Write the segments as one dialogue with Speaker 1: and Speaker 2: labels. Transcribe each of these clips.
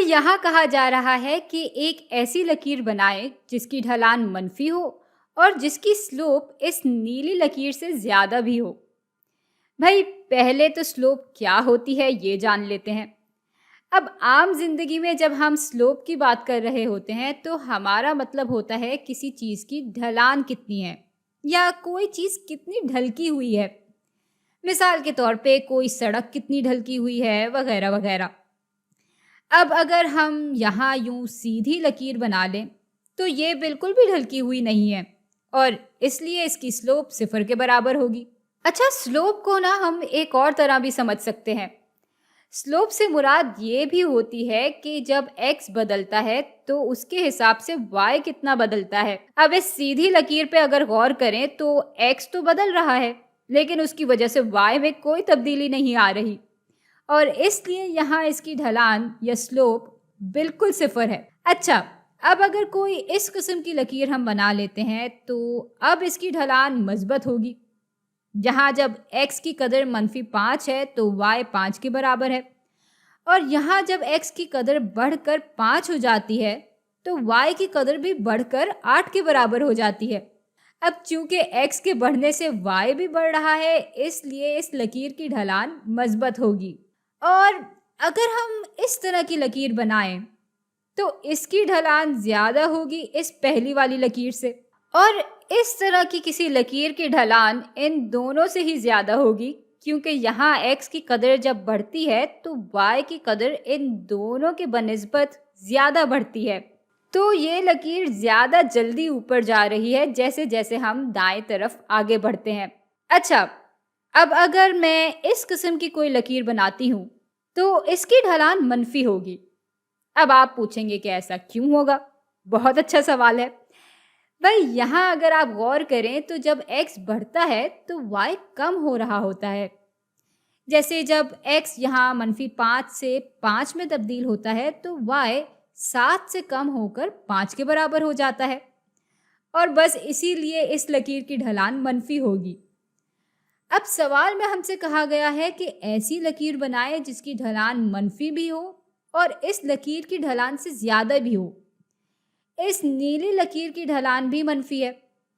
Speaker 1: यहाँ कहा जा रहा है कि एक ऐसी लकीर बनाएं जिसकी ढलान मनफी हो और जिसकी स्लोप इस नीली लकीर से ज़्यादा भी हो। भाई पहले तो स्लोप क्या होती है ये जान लेते हैं। अब आम जिंदगी में जब हम स्लोप की बात कर रहे होते हैं तो हमारा मतलब होता है किसी चीज़ की ढलान कितनी है या कोई चीज़ कितनी ढलकी हुई है। मिसाल के तौर पे कोई सड़क कितनी ढलकी हुई है वगैरह वगैरह। अब अगर हम यहाँ यूं सीधी लकीर बना लें तो ये बिल्कुल भी ढलकी हुई नहीं है और इसलिए इसकी स्लोप 0 के बराबर होगी। अच्छा, स्लोप को ना हम एक और तरह भी समझ सकते हैं। स्लोप से मुराद ये भी होती है कि जब x बदलता है तो उसके हिसाब से y कितना बदलता है। अब इस सीधी लकीर पे अगर गौर करें तो x तो बदल रहा है लेकिन उसकी वजह से y में कोई तब्दीली नहीं आ रही और इसलिए यहाँ इसकी ढलान या स्लोप बिल्कुल 0 है। अच्छा, अब अगर कोई इस किस्म की लकीर हम बना लेते हैं तो अब इसकी ढलान मज़बूत होगी। जहाँ जब x की कदर -5 है तो y 5 के बराबर है और यहाँ जब x की कदर बढ़कर 5 हो जाती है तो y की कदर भी बढ़कर 8 के बराबर हो जाती है। अब चूंकि x के बढ़ने से y भी बढ़ रहा है इसलिए इस लकीर की ढलान मज़बूत होगी। और अगर हम इस तरह की लकीर बनाएं तो इसकी ढलान ज़्यादा होगी इस पहली वाली लकीर से और इस तरह की किसी लकीर की ढलान इन दोनों से ही ज़्यादा होगी क्योंकि यहाँ x की कदर जब बढ़ती है तो y की कदर इन दोनों के बनिस्बत ज़्यादा बढ़ती है। तो ये लकीर ज़्यादा जल्दी ऊपर जा रही है जैसे जैसे हम दाएं तरफ आगे बढ़ते हैं। अच्छा, अब अगर मैं इस किस्म की कोई लकीर बनाती हूँ तो इसकी ढलान मनफी होगी। अब आप पूछेंगे कि ऐसा क्यों होगा? बहुत अच्छा सवाल है भाई। यहाँ अगर आप गौर करें तो जब x बढ़ता है तो y कम हो रहा होता है। जैसे जब x यहाँ -5 से 5 में तब्दील होता है तो y 7 से कम होकर 5 के बराबर हो जाता है और बस इसीलिए इस लकीर की ढलान मनफी होगी। अब सवाल में हमसे कहा गया है कि ऐसी लकीर बनाएं जिसकी ढलान मनफी भी हो और इस लकीर की ढलान से ज़्यादा भी हो। इस नीली लकीर की ढलान भी मनफी है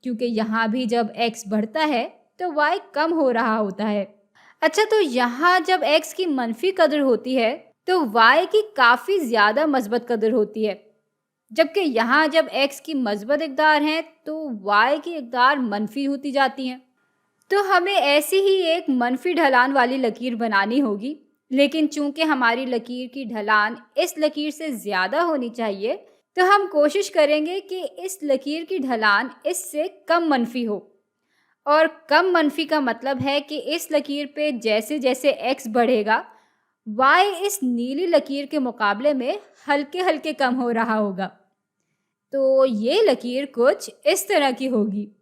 Speaker 1: क्योंकि यहाँ भी जब x बढ़ता है तो y कम हो रहा होता है। अच्छा, तो यहाँ जब x की मनफी कदर होती है तो y की काफ़ी ज़्यादा मज़बूत कदर होती है, जबकि यहाँ जब x की मज़बूत इक़दार हैं तो y की इक़दार मनफी होती जाती हैं। तो हमें ऐसी ही एक मनफी ढलान वाली लकीर बनानी होगी, लेकिन चूंकि हमारी लकीर की ढलान इस लकीर से ज़्यादा होनी चाहिए तो हम कोशिश करेंगे कि इस लकीर की ढलान इससे कम मनफी हो। और कम मनफी का मतलब है कि इस लकीर पे जैसे जैसे x बढ़ेगा y इस नीली लकीर के मुकाबले में हल्के हल्के कम हो रहा होगा। तो ये लकीर कुछ इस तरह की होगी।